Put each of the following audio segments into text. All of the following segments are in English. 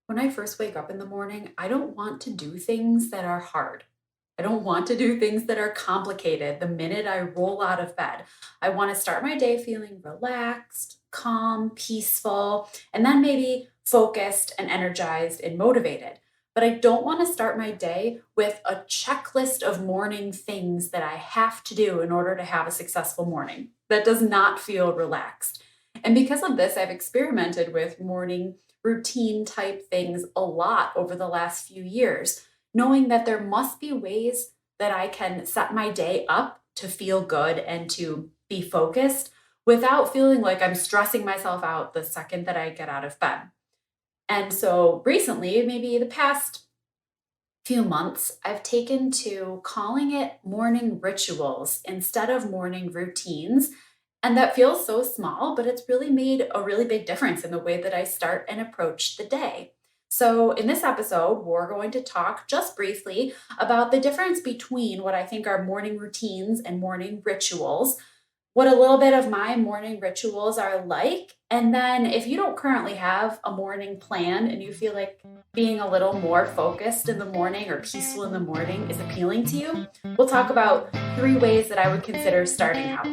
When I first wake up in the morning, I don't want to do things that are hard. I don't want to do things that are complicated the minute I roll out of bed. I want to start my day feeling relaxed, calm, peaceful, and then maybe focused and energized and motivated. But I don't want to start my day with a checklist of morning things that I have to do in order to have a successful morning. That does not feel relaxed. And because of this, I've experimented with morning routine type things a lot over the last few years, knowing that there must be ways that I can set my day up to feel good and to be focused without feeling like I'm stressing myself out the second that I get out of bed. And so recently, maybe the past few months, I've taken to calling it morning rituals instead of morning routines. And that feels so small, but it's really made a really big difference in the way that I start and approach the day. So, in this episode, we're going to talk just briefly about the difference between what I think are morning routines and morning rituals, what a little bit of my morning rituals are like. And then, if you don't currently have a morning plan and you feel like being a little more focused in the morning or peaceful in the morning is appealing to you, we'll talk about 3 ways that I would consider starting out.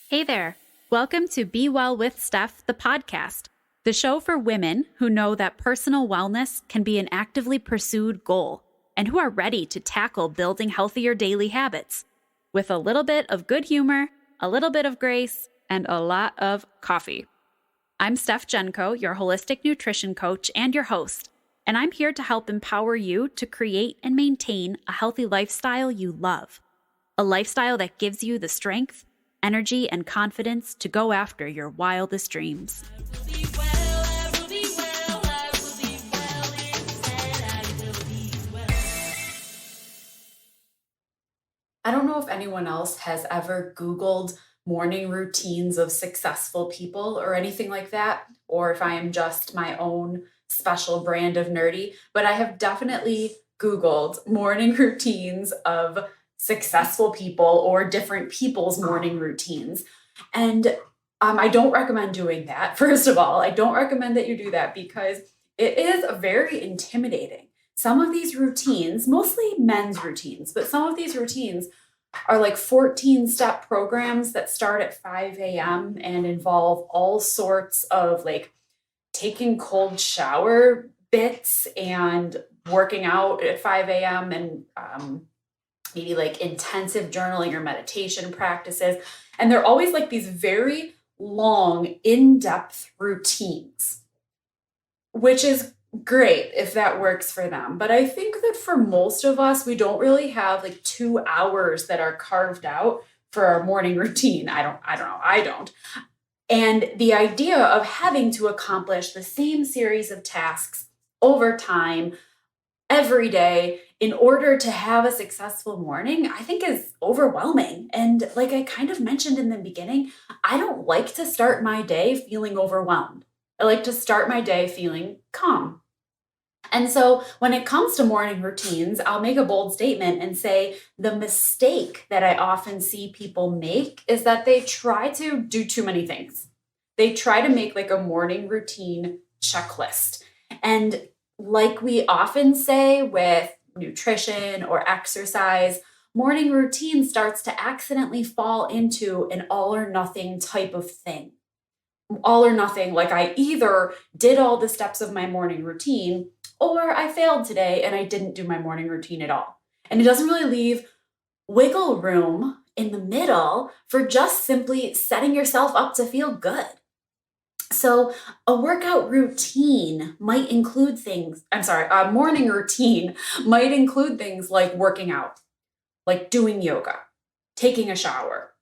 Hey there. Welcome to Be Well With Steph, the podcast, the show for women who know that personal wellness can be an actively pursued goal and who are ready to tackle building healthier daily habits with a little bit of good humor, a little bit of grace, and a lot of coffee. I'm Steph Genko, your holistic nutrition coach and your host, and I'm here to help empower you to create and maintain a healthy lifestyle you love, a lifestyle that gives you the strength, energy, and confidence to go after your wildest dreams. I don't know if anyone else has ever Googled morning routines of successful people or anything like that, or if I am just my own special brand of nerdy, but I have definitely Googled morning routines of successful people or different people's morning routines. And I don't recommend doing that. First of all, I don't recommend that you do that because it is very intimidating. Some of these routines, mostly men's routines, but some of these routines are like 14-step programs that start at 5 a.m. and involve all sorts of like taking cold shower bits and working out at 5 a.m. and maybe like intensive journaling or meditation practices. And they're always like these very long, in-depth routines, which is great if that works for them. But I think that for most of us, we don't really have like 2 hours that are carved out for our morning routine. I don't. And the idea of having to accomplish the same series of tasks over time every day in order to have a successful morning, I think is overwhelming. And like I kind of mentioned in the beginning, I don't like to start my day feeling overwhelmed. I like to start my day feeling calm. And so when it comes to morning routines, I'll make a bold statement and say the mistake that I often see people make is that they try to do too many things. They try to make like a morning routine checklist. And like we often say with nutrition or exercise, morning routine starts to accidentally fall into an all or nothing type of thing. All or nothing, like I either did all the steps of my morning routine or I failed today and I didn't do my morning routine at all. And it doesn't really leave wiggle room in the middle for just simply setting yourself up to feel good. So, a workout routine might include a morning routine might include things like working out, like doing yoga, taking a shower,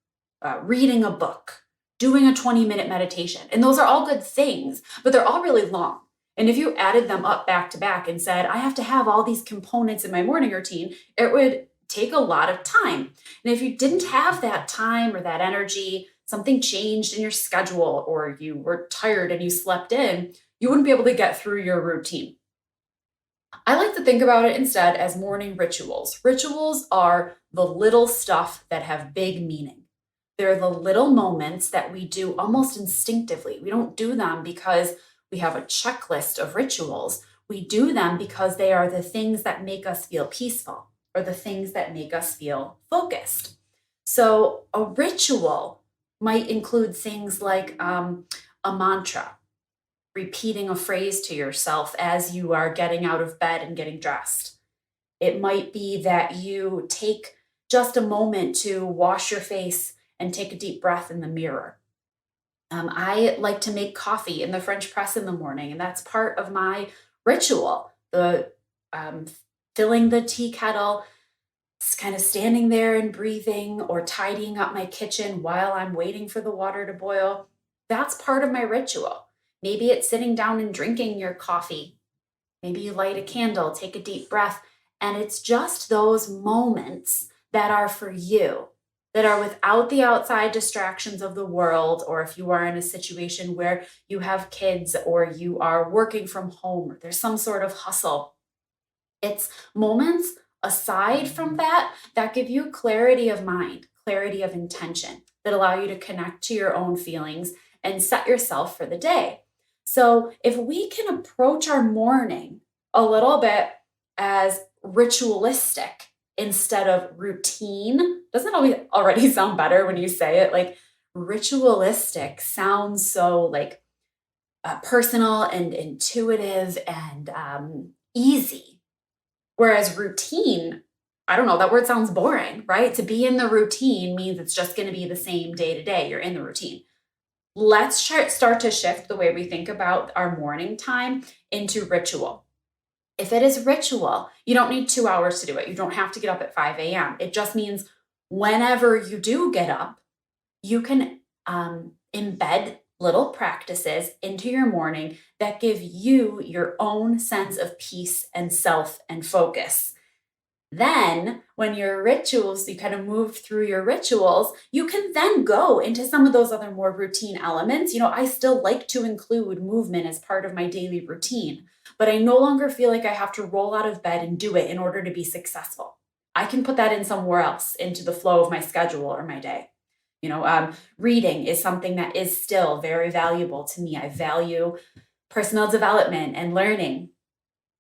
reading a book, doing a 20-minute meditation. And those are all good things, but they're all really long. And if you added them up back to back and said, I have to have all these components in my morning routine, it would take a lot of time. And if you didn't have that time or that energy, something changed in your schedule or you were tired and you slept in, you wouldn't be able to get through your routine. I like to think about it instead as morning rituals. Rituals are the little stuff that have big meaning. They're the little moments that we do almost instinctively. We don't do them because we have a checklist of rituals. We do them because they are the things that make us feel peaceful or the things that make us feel focused. So, a ritual might include things like a mantra, repeating a phrase to yourself as you are getting out of bed and getting dressed. It might be that you take just a moment to wash your face and take a deep breath in the mirror. I like to make coffee in the French press in the morning, and that's part of my ritual. The um, filling the tea kettle, kind of standing there and breathing, or tidying up my kitchen while I'm waiting for the water to boil. That's part of my ritual. Maybe it's sitting down and drinking your coffee. Maybe you light a candle, take a deep breath, and it's just those moments that are for you, that are without the outside distractions of the world, or if you are in a situation where you have kids or you are working from home, or there's some sort of hustle. It's moments aside from that that give you clarity of mind, clarity of intention, that allow you to connect to your own feelings and set yourself for the day. So, if we can approach our morning a little bit as ritualistic instead of routine, doesn't it already sound better when you say it? Like ritualistic sounds so like personal and intuitive and easy. Whereas routine, I don't know, that word sounds boring, right? To be in the routine means it's just going to be the same day to day. You're in the routine. Let's start to shift the way we think about our morning time into ritual. If it is ritual, you don't need 2 hours to do it. You don't have to get up at 5 a.m. It just means whenever you do get up, you can embed little practices into your morning that give you your own sense of peace and self and focus. Then, when your rituals, you kind of move through your rituals, you can then go into some of those other more routine elements. I still like to include movement as part of my daily routine, but I no longer feel like I have to roll out of bed and do it in order to be successful. I can put that in somewhere else into the flow of my schedule or my day. Reading is something that is still very valuable to me. I value personal development and learning.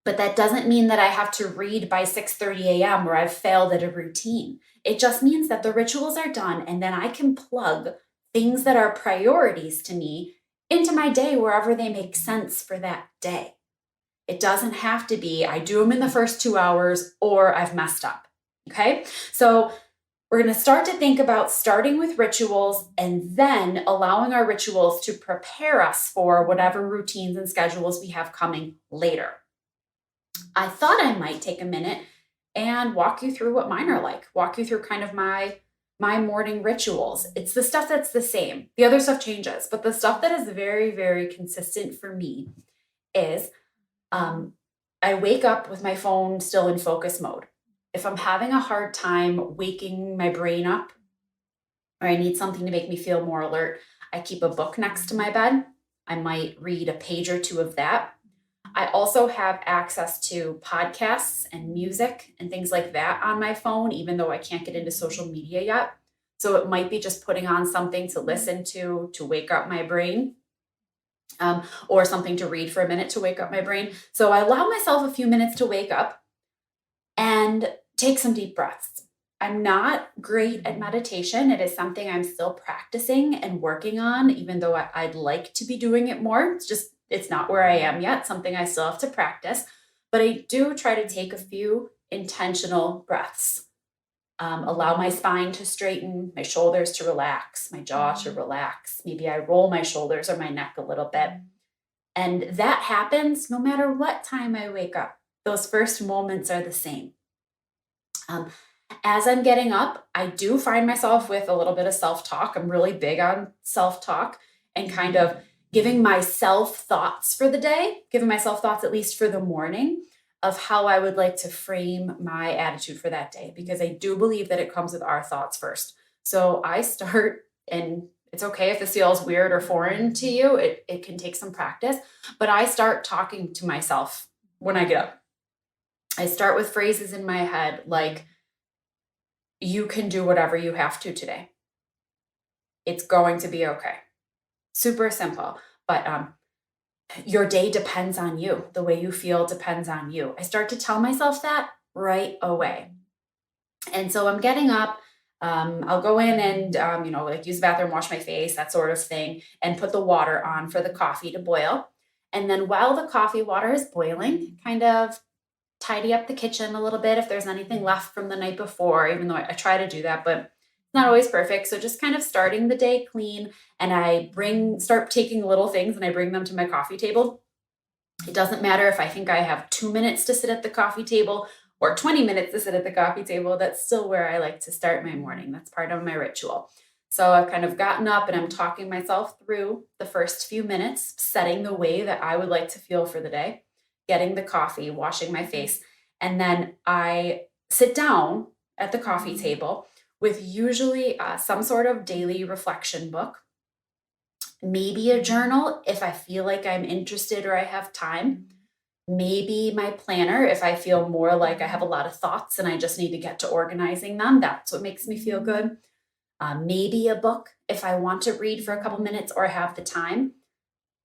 But that doesn't mean that I have to read by 6:30 a.m. or I've failed at a routine. It just means that the rituals are done and then I can plug things that are priorities to me into my day wherever they make sense for that day. It doesn't have to be I do them in the first 2 hours or I've messed up. Okay? So we're going to start to think about starting with rituals and then allowing our rituals to prepare us for whatever routines and schedules we have coming later. I thought I might take a minute and walk you through what mine are like, walk you through kind of my morning rituals. It's the stuff that's the same. The other stuff changes, but the stuff that is very, very consistent for me is I wake up with my phone still in focus mode. If I'm having a hard time waking my brain up or I need something to make me feel more alert, I keep a book next to my bed. I might read a page or two of that. I also have access to podcasts and music and things like that on my phone, even though I can't get into social media yet. So it might be just putting on something to listen to wake up my brain, or something to read for a minute to wake up my brain. So I allow myself a few minutes to wake up and take some deep breaths. I'm not great at meditation. It is something I'm still practicing and working on, even though I'd like to be doing it more. It's not where I am yet, something I still have to practice. But I do try to take a few intentional breaths. Allow my spine to straighten, my shoulders to relax, my jaw to relax. Maybe I roll my shoulders or my neck a little bit. And that happens no matter what time I wake up. Those first moments are the same. As I'm getting up, I do find myself with a little bit of self-talk. I'm really big on self-talk and kind of giving myself thoughts for the day, giving myself thoughts at least for the morning of how I would like to frame my attitude for that day, because I do believe that it comes with our thoughts first. So I start, and it's okay if this feels weird or foreign to you, it can take some practice, but I start talking to myself when I get up. I start with phrases in my head like, you can do whatever you have to today. It's going to be okay. Super simple. But your day depends on you. The way you feel depends on you. I start to tell myself that right away. And so I'm getting up. I'll go in and, like use the bathroom, wash my face, that sort of thing, and put the water on for the coffee to boil. And then while the coffee water is boiling, kind of tidy up the kitchen a little bit if there's anything left from the night before, even though I try to do that, but it's not always perfect. So just kind of starting the day clean, and start taking little things and I bring them to my coffee table. It doesn't matter if I think I have 2 minutes to sit at the coffee table or 20 minutes to sit at the coffee table. That's still where I like to start my morning. That's part of my ritual. So I've kind of gotten up and I'm talking myself through the first few minutes, setting the way that I would like to feel for the day, getting the coffee, washing my face, and then I sit down at the coffee table with usually some sort of daily reflection book, maybe a journal if I feel like I'm interested or I have time, maybe my planner if I feel more like I have a lot of thoughts and I just need to get to organizing them. That's what makes me feel good. Maybe a book if I want to read for a couple minutes or have the time.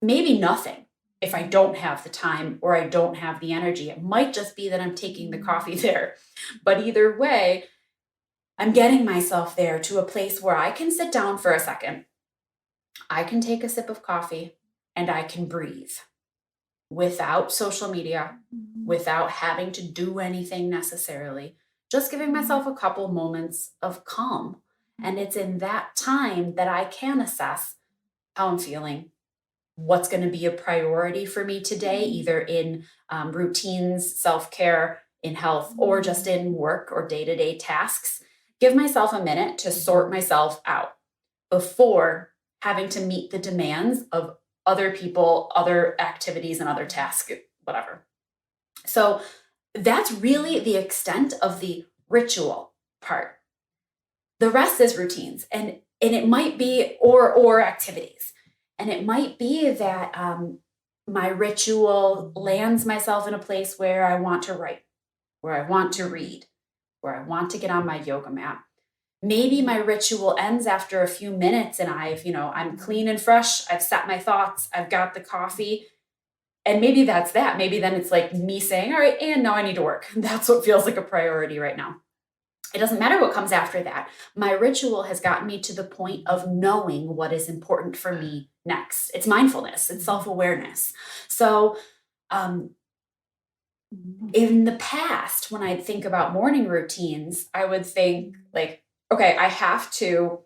Maybe nothing if I don't have the time or I don't have the energy. It might just be that I'm taking the coffee there. But either way, I'm getting myself there to a place where I can sit down for a second. I can take a sip of coffee and I can breathe without social media, without having to do anything necessarily, just giving myself a couple moments of calm. And it's in that time that I can assess how I'm feeling, what's going to be a priority for me today, either in routines, self care, in health, or just in work or day to day tasks. Give myself a minute to sort myself out before having to meet the demands of other people, other activities, and other tasks, whatever. So that's really the extent of the ritual part. The rest is routines, and it might be or activities, and it might be that my ritual lands myself in a place where I want to write, where I want to read, where I want to get on my yoga mat. Maybe my ritual ends after a few minutes and I'm clean and fresh. I've set my thoughts. I've got the coffee. And maybe that's that. Maybe then it's like me saying, all right, and now I need to work. That's what feels like a priority right now. It doesn't matter what comes after that. My ritual has gotten me to the point of knowing what is important for me next. It's mindfulness, it's self awareness. So, um, in the past, when I think about morning routines, I would think, like, okay, I have to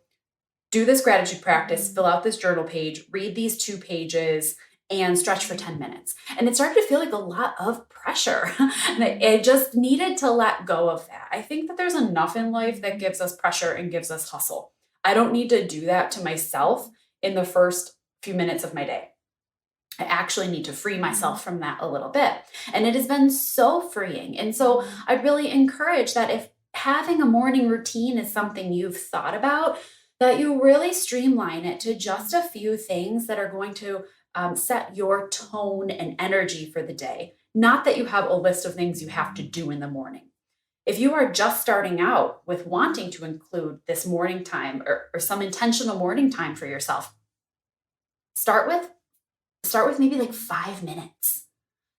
do this gratitude practice, fill out this journal page, read these 2 pages, and stretch for 10 minutes. And it started to feel like a lot of pressure. And I just needed to let go of that. I think that there's enough in life that gives us pressure and gives us hustle. I don't need to do that to myself in the first few minutes of my day. I actually need to free myself from that a little bit. And it has been so freeing. And so I'd really encourage that if having a morning routine is something you've thought about, that you really streamline it to just a few things that are going to set your tone and energy for the day. Not that you have a list of things you have to do in the morning. If you are just starting out with wanting to include this morning time or some intentional morning time for yourself, start with maybe like 5 minutes.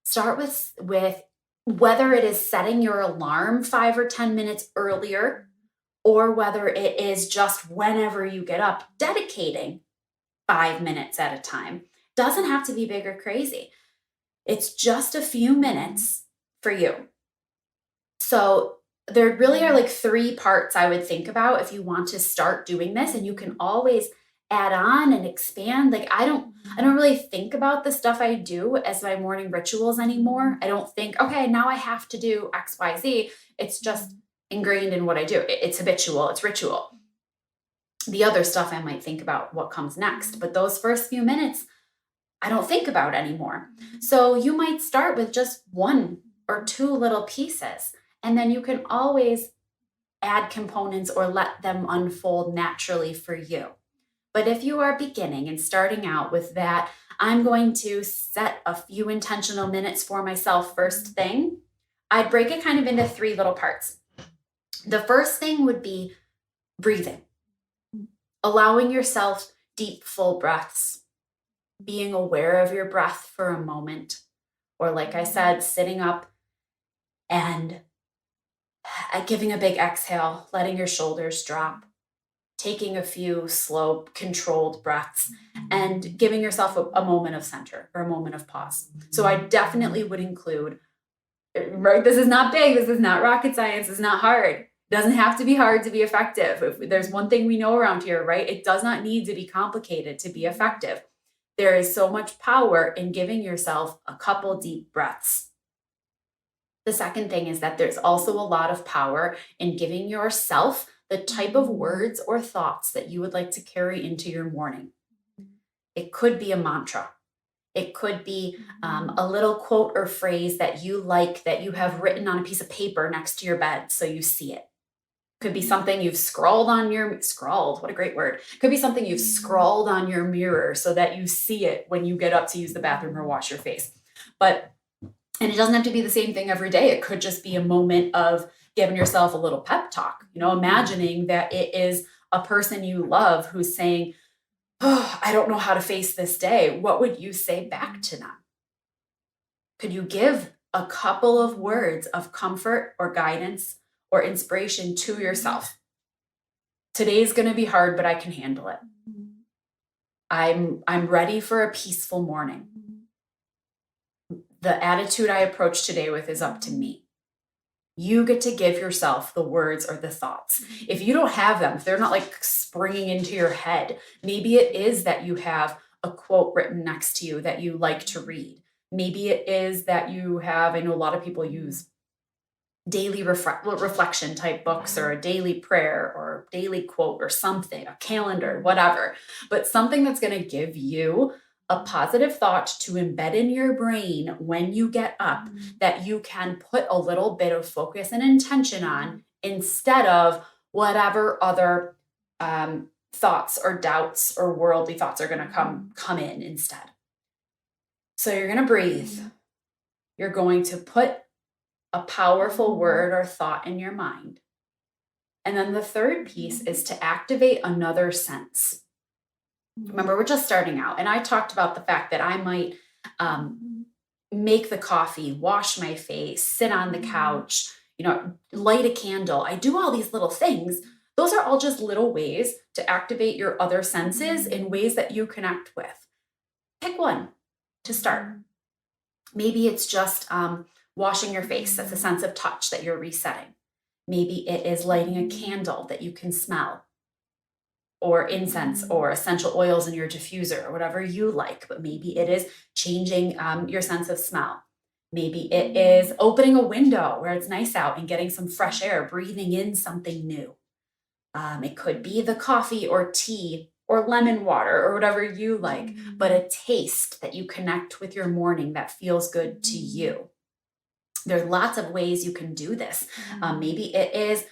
Start with whether it is setting your alarm 5 or 10 minutes earlier, or whether it is just whenever you get up, dedicating 5 minutes at a time. Doesn't have to be big or crazy. It's just a few minutes for you. So there really are like 3 parts I would think about if you want to start doing this, and you can always add on and expand. Like I don't really think about the stuff I do as my morning rituals anymore. I don't think, okay, now I have to do XYZ. It's just ingrained in what I do. It's habitual, it's ritual. The other stuff I might think about what comes next, but those first few minutes I don't think about anymore. So you might start with just 1 or 2 little pieces, and then you can always add components or let them unfold naturally for you. But if you are beginning and starting out with that, I'm going to set a few intentional minutes for myself first thing. I'd break it kind of into 3 little parts. The first thing would be breathing, allowing yourself deep, full breaths, being aware of your breath for a moment, or like I said, sitting up and giving a big exhale, letting your shoulders drop, taking a few slow, controlled breaths, and giving yourself a moment of center or a moment of pause. So I definitely would include, right? This is not big. This is not rocket science. It's not hard. It doesn't have to be hard to be effective. If there's one thing we know around here, right? It does not need to be complicated to be effective. There is so much power in giving yourself a couple deep breaths. The second thing is that there's also a lot of power in giving yourself the type of words or thoughts that you would like to carry into your morning. It could be a mantra. It could be a little quote or phrase that you like that you have written on a piece of paper next to your bed so you see it. Could be something you've scrawled, what a great word. Could be something you've scrawled on your mirror so that you see it when you get up to use the bathroom or wash your face. And it doesn't have to be the same thing every day. It could just be a moment of giving yourself a little pep talk, imagining that it is a person you love who's saying, "Oh, I don't know how to face this day." What would you say back to them? Could you give a couple of words of comfort or guidance or inspiration to yourself? Today's going to be hard, but I can handle it. I'm ready for a peaceful morning. The attitude I approach today with is up to me. You get to give yourself the words or the thoughts. If you don't have them, if they're not like springing into your head, maybe it is that you have a quote written next to you that you like to read. Maybe it is that you have, I know a lot of people use daily reflection type books or a daily prayer or daily quote or something, a calendar, whatever, but something that's going to give you a positive thought to embed in your brain when you get up that you can put a little bit of focus and intention on instead of whatever other thoughts or doubts or worldly thoughts are going to come in instead. So you're going to breathe. You're going to put a powerful word or thought in your mind. And then the third piece is to activate another sense. Remember, we're just starting out. And I talked about the fact that I might make the coffee, wash my face, sit on the couch, light a candle. I do all these little things. Those are all just little ways to activate your other senses in ways that you connect with. Pick one to start. Maybe it's just washing your face. That's a sense of touch that you're resetting. Maybe it is lighting a candle that you can smell, or incense or essential oils in your diffuser or whatever you like. But maybe it is changing your sense of smell. Maybe it is opening a window where it's nice out and getting some fresh air, breathing in something new. It could be the coffee or tea or lemon water or whatever you like, but a taste that you connect with your morning that feels good to you. There are lots of ways you can do this. Maybe it is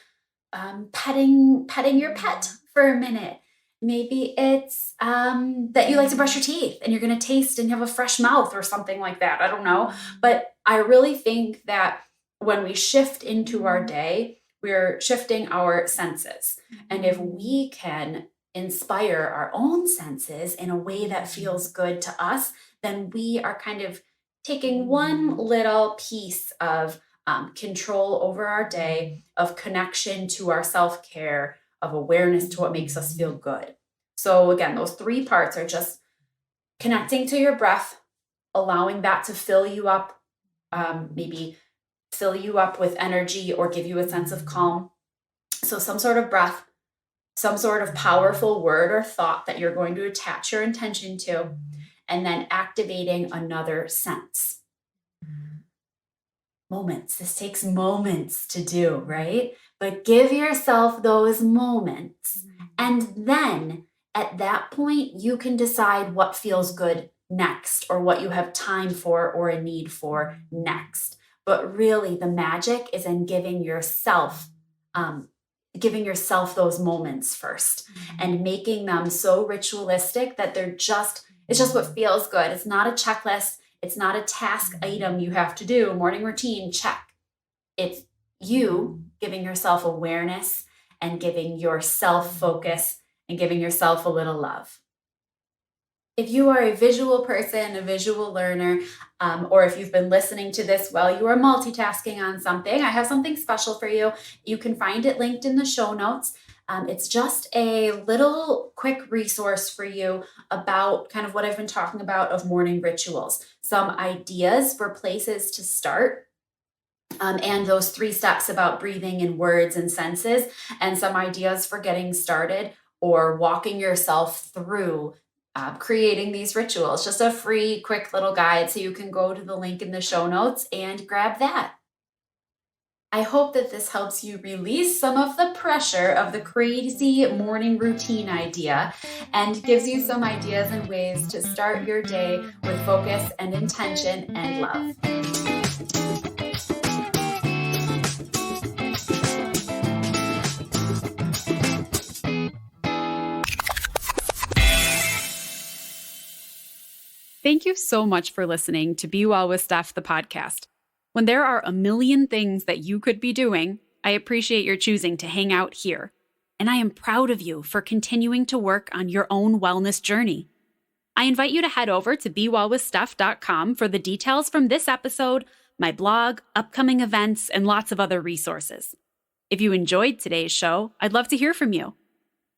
petting your pet for a minute. Maybe it's that you like to brush your teeth and you're going to taste and have a fresh mouth or something like that. I don't know. But I really think that when we shift into our day, we're shifting our senses. And if we can inspire our own senses in a way that feels good to us, then we are kind of taking one little piece of control over our day, of connection to our self-care, of awareness to what makes us feel good. So again, those 3 parts are just connecting to your breath, allowing that to fill you up, maybe fill you up with energy or give you a sense of calm. So some sort of breath, some sort of powerful word or thought that you're going to attach your intention to, and then activating another sense. Moments. This takes moments to do, right? But give yourself those moments. And then at that point, you can decide what feels good next or what you have time for or a need for next. But really, the magic is in giving yourself those moments first and making them so ritualistic that it's just what feels good. It's not a checklist. It's not a task item you have to do. Morning routine, check. It's you giving yourself awareness and giving yourself focus and giving yourself a little love. If you are a visual person, a visual learner, or if you've been listening to this while you are multitasking on something, I have something special for you. You can find it linked in the show notes. It's just a little quick resource for you about kind of what I've been talking about of morning rituals, some ideas for places to start. And those 3 steps about breathing and words and senses, and some ideas for getting started or walking yourself through creating these rituals. Just a free, quick little guide. So you can go to the link in the show notes and grab that. I hope that this helps you release some of the pressure of the crazy morning routine idea and gives you some ideas and ways to start your day with focus and intention and love. Thank you so much for listening to Be Well With Steph, the podcast. When there are a million things that you could be doing, I appreciate your choosing to hang out here. And I am proud of you for continuing to work on your own wellness journey. I invite you to head over to bewellwithsteph.com for the details from this episode, my blog, upcoming events, and lots of other resources. If you enjoyed today's show, I'd love to hear from you.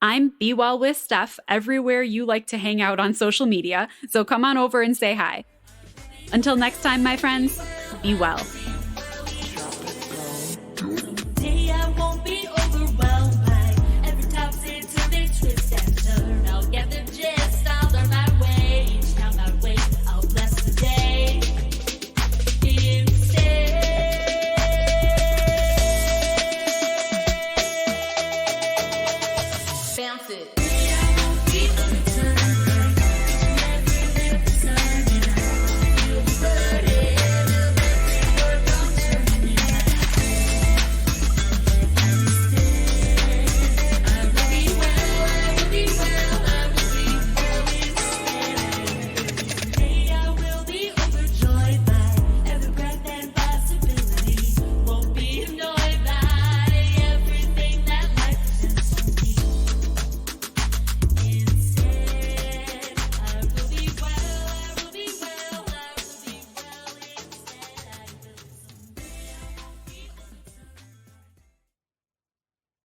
I'm Be Well With Steph everywhere you like to hang out on social media, so come on over and say hi. Until next time, my friends, be well.